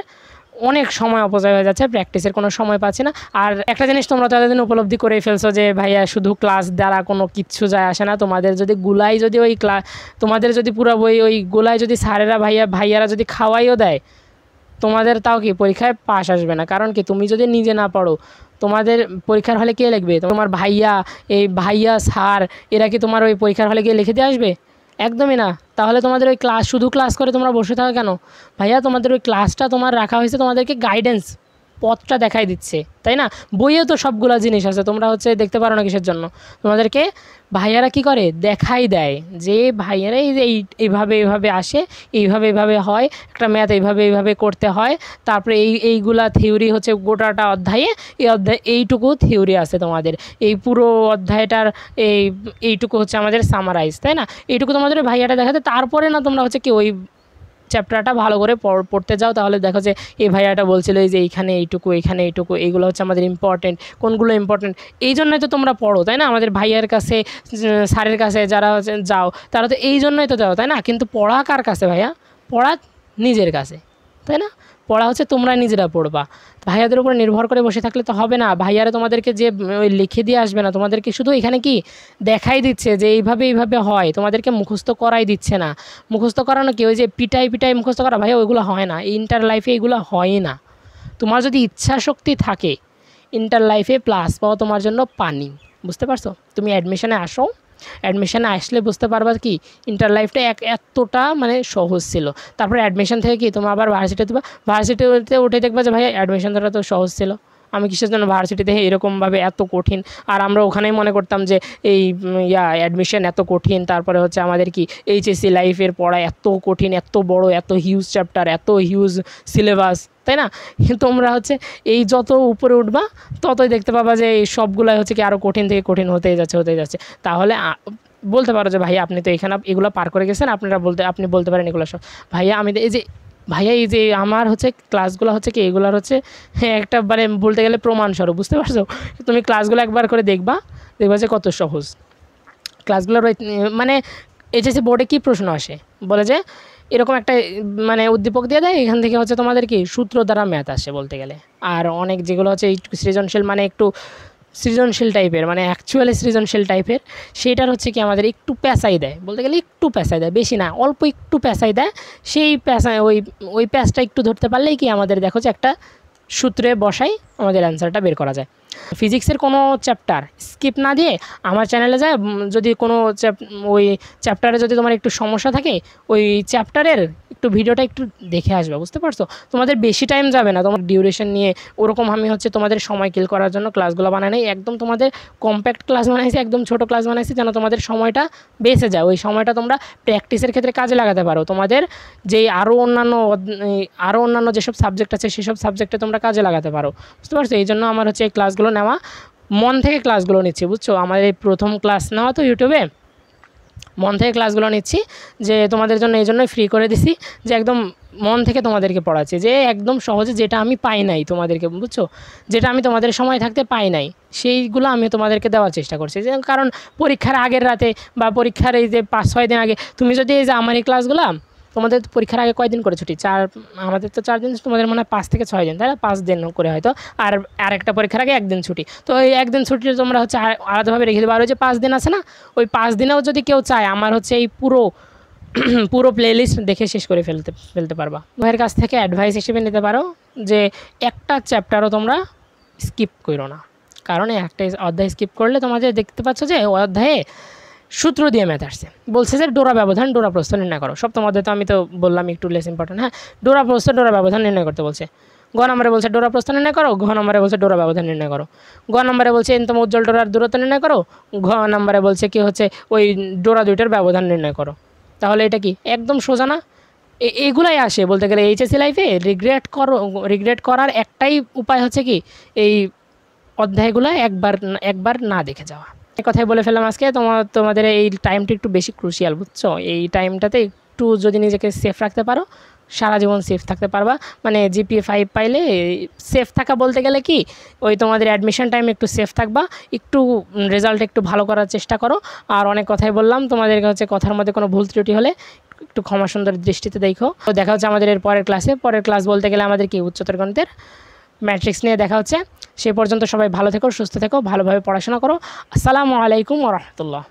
অনেক সময় অপচয় হয়ে যাচ্ছে, প্র্যাকটিসের কোনো সময় পাচ্ছি না। আর একটা জিনিস তোমরা তো এতদিন উপলব্ধি করে ফেলছো যে ভাইয়া শুধু ক্লাস দ্বারা কোনো কিচ্ছু যায় আসে না, তোমাদের যদি তোমাদের যদি পুরো ওই গোলায় যদি স্যারেরা ভাইয়ারা যদি খাওয়াইও দেয়, তোমাদের তাও কি পরীক্ষায় পাশ আসবে না। কারণ কি, তুমি যদি নিজে না পড়ো, তোমাদের পরীক্ষার হলে কে লিখবে? তোমার ভাইয়া স্যার এরা কি তোমার ওই পরীক্ষার হলে গিয়ে লিখে দিয়ে আসবে? একদমই না। তাহলে তোমাদের ওই শুধু ক্লাস করে তোমরা বসে থাকো কেন? ভাইয়া তোমাদের ওই ক্লাসটা তোমার রাখা হয়েছে তোমাদেরকে গাইডেন্স, পথটা দেখাই দিচ্ছে, তাই না? বইয়েও তো সবগুলো জিনিস আছে, তোমরা হচ্ছে দেখতে পারো না কিসের জন্য? তোমাদেরকে ভাইয়ারা কি করে দেখাই দেয় যে ভাইয়ারা এইভাবে আসে, এইভাবে হয়, একটা ম্যাথ এইভাবে করতে হয়, তারপরে এইগুলা থিওরি হচ্ছে গোটাটা অধ্যায়ে এইটুকু থিওরি আছে তোমাদের, এই পুরো অধ্যায়টার এইটুকু হচ্ছে আমাদের সামারাইজ, তাই না? এইটুকু তোমাদের ভাইয়াটা দেখাতে, তারপরে না তোমরা হচ্ছে কি ওই চ্যাপ্টারটা ভালো করে পড়তে যাও, তাহলে দেখো যে এই ভাইয়াটা বলছিল যে এখানে এইটুকু এইগুলো হচ্ছে আমাদের ইম্পর্টেন্ট, কোনগুলো ইম্পর্টেন্ট, এই জন্যই তো তোমরা পড়ো, তাই না? আমাদের ভাইয়ার কাছে, স্যারের কাছে যারা হচ্ছে যাও, তারা তো এই জন্যই তো যাও, তাই না? কিন্তু পড়া কার কাছে ভাইয়া? পড়া নিজের কাছে, তাই না? পড়া হচ্ছে তোমরা নিজেরা পড়বা। ভাইয়াদের উপর নির্ভর করে বসে থাকলে তো হবে না। ভাইয়ারা তোমাদেরকে যে ওই লিখে দিয়ে আসবে না, তোমাদেরকে শুধু এখানে কি দেখাই দিচ্ছে যে এইভাবে হয়, তোমাদেরকে মুখস্থ করাই দিচ্ছে না। মুখস্থ করানো কি ওই যে পিটাই মুখস্থ করা, ভাইয়া ওইগুলো হয় না, ইন্টার লাইফে এগুলো হয় না। তোমার যদি ইচ্ছা শক্তি থাকে, ইন্টার লাইফে প্লাস পাওয়া তোমার জন্য পানি, বুঝতে পারছো? তুমি অ্যাডমিশনে আসলে বুঝতে পারবা কি ইন্টার লাইফটা এতটা মানে সহজ ছিল। তারপরে অ্যাডমিশন থেকে কি তুমি আবার ভার্সিটিতে উঠে দেখবা যে ভাই অ্যাডমিশনটা তো সহজ ছিল, আমি কিসের জন্য ভার্সিটিতে এরকমভাবে এত কঠিন। আর আমরা ওখানেই মনে করতাম যে এই অ্যাডমিশন এত কঠিন, তারপরে হচ্ছে আমাদের কি এইচএসসি লাইফের পড়া এত কঠিন, এত বড়, এত হিউজ চ্যাপ্টার, এত হিউজ সিলেবাস, তাই না? তোমরা হচ্ছে এই যত উপরে উঠবা ততই দেখতে পাবা যে এই সবগুলাই হচ্ছে কি আরও কঠিন থেকে কঠিন হতেই যাচ্ছে। তাহলে বলতে পারো যে ভাইয়া আপনি তো এখানে এগুলো পার করে গেছেন, আপনি বলতে পারেন এগুলো সব। ভাইয়া এই যে আমার হচ্ছে ক্লাসগুলো হচ্ছে কি এগুলোর হচ্ছে একটা মানে বলতে গেলে প্রমাণস্বরূপ, বুঝতে পারছো? তুমি ক্লাসগুলো একবার করে দেখবা যে কত সহজ ক্লাসগুলোর। মানে এইচএসসি বোর্ডে কী প্রশ্ন আসে, বলে যে এরকম একটা মানে উদ্দীপক দিয়ে দেয়, এখান থেকে হচ্ছে তোমাদের কি সূত্র দ্বারা ম্যাথ আসে বলতে গেলে। আর অনেক যেগুলো হচ্ছে সৃজনশীল, মানে একটু সৃজনশীল টাইপের, মানে অ্যাকচুয়ালি সৃজনশীল টাইপের, সেইটার হচ্ছে কি আমাদের একটু প্যাঁচাই দেয়, বলতে গেলে একটু প্যাঁচাই দেয়, বেশি না, অল্প একটু প্যাঁচাই দেয়। সেই ওই প্যাঁচটা একটু ধরতে পারলেই কি আমাদের দেখো যে একটা সূত্রে বসাই আমাদের অ্যান্সারটা বের করা যায়। ফিজিক্সের কোনো চ্যাপ্টার স্কিপ না দিয়ে আমার চ্যানেলে যায়, যদি কোনো ওই চ্যাপ্টারে যদি তোমার একটু সমস্যা থাকে ওই চ্যাপ্টারের একটু ভিডিওটা একটু দেখে আসবে, বুঝতে পারছো? তোমাদের বেশি টাইম যাবে না, তোমার ডিউরেশন নিয়ে ওরকম আমি তোমাদের সময় কিল করার জন্য ক্লাসগুলো বানাই নাই, একদম তোমাদের কম্প্যাক্ট ক্লাস বানাইছি, একদম ছোট ক্লাস বানাইছি যেন তোমাদের সময়টা বেঁচে যায়, ওই সময়টা তোমরা প্র্যাকটিসের ক্ষেত্রে কাজে লাগাতে পারো, তোমাদের যেই আরও অন্যান্য যেসব সাবজেক্ট আছে সেসব সাবজেক্টে তোমরা কাজে লাগাতে পারো, বুঝতে পারছো? এই জন্য আমার এই ক্লাসগুলো নেওয়া, মন থেকে ক্লাসগুলো নিচ্ছি, বুঝছো? আমাদের এই প্রথম ক্লাস নেওয়া তো ইউটিউবে, মন থেকে ক্লাসগুলো নিচ্ছি, যে তোমাদের জন্য এই জন্যই ফ্রি করে দিছি, যে একদম মন থেকে তোমাদেরকে পড়াচ্ছি, যে একদম সহজে যেটা আমি পাই নাই তোমাদেরকে, বুঝছো? যেটা আমি তোমাদের সময় থাকতে পাই নাই সেইগুলো আমি তোমাদেরকে দেওয়ার চেষ্টা করছি, যে কারণ পরীক্ষার আগের রাতে বা পরীক্ষার এই যে 5-6 দিন আগে তুমি যদি এই যে আমার এই ক্লাসগুলো, তোমাদের পরীক্ষার আগে কয়দিন করে ছুটি? আমাদের তো 4 দিন, তোমাদের মনে হয় 5 থেকে 6 দিন, তাই না? 5 দিন করে হয়তো, আর একটা পরীক্ষার আগে 1 দিন ছুটি, তো ওই 1 দিন ছুটি তোমরা আলাদাভাবে রেখে দেবো। আর ওই যে 5 দিন আছে না, ওই 5 দিনেও যদি কেউ চায় আমার এই পুরো প্লেলিস্ট দেখে শেষ করে ফেলতে পারবা। ভাইয়ের কাছ থেকে অ্যাডভাইস হিসেবে নিতে পারো যে একটা চ্যাপ্টারও তোমরা স্কিপ করো না, কারণ একটা অধ্যায় স্কিপ করলে তোমাদের দেখতে পাচ্ছ যে ওই অধ্যায়ে সূত্র দিয়ে ম্যাথ আসছে, বলছে যে ডোরা ব্যবধান ডোরা প্রস্থ নির্ণয় করো। সপ্তম অধ্যায় তো আমি তো বললাম একটু লেস ইম্পর্টেন্ট, হ্যাঁ, ডোরা প্রস্থ ডোরা ব্যবধান নির্ণয় করতে বলছে। গ নম্বরে বলছে ডোরা প্রস্থ নির্ণয় করো, ঘ নম্বরে বলছে ডোরা ব্যবধান নির্ণয় করো, গ নম্বরে বলছে এনতম উজ্জ্বল ডোরার দূরত্ব নির্ণয় করো, ঘ নম্বরে বলছে কি ওই ডোরা দুইটার ব্যবধান নির্ণয় করো। তাহলে এটা কি একদম সোজা না? এইগুলাই আসে বলতে গেলে এইচএসসি লাইফে। রিগ্রেট করার একটাই উপায় হচ্ছে কি, এই অধ্যায়গুলো একবার না দেখে যাওয়া। এই কথাই বলে ফেললাম আজকে। তোমাদের এই টাইমটা একটু বেশি ক্রুশিয়াল, বুঝছো? এই টাইমটাতে একটু যদি নিজেকে সেফ রাখতে পারো, সারা জীবন সেফ থাকতে পারবা। মানে জিপিএ 5 পাইলে সেফ থাকা বলতে গেলে কি, ওই তোমাদের অ্যাডমিশন টাইমে একটু সেফ থাকবা, একটু রেজাল্ট একটু ভালো করার চেষ্টা করো। আর অনেক কথাই বললাম, তোমাদের কথার মধ্যে কোনো ভুল ত্রুটি হলে একটু ক্ষমা সুন্দর দৃষ্টিতে দেখো। তো দেখা হচ্ছে আমাদের এর পরের ক্লাসে। পরের ক্লাস বলতে গেলে আমাদের কি উচ্চতর গণিতের ম্যাট্রিক্স নিয়ে দেখা হচ্ছে। সে পর্যন্ত সবাই ভালো থেকো, সুস্থ থেকো, ভালোভাবে পড়াশোনা করো। আসসালামু আলাইকুম ওয়া রাহমাতুল্লাহ।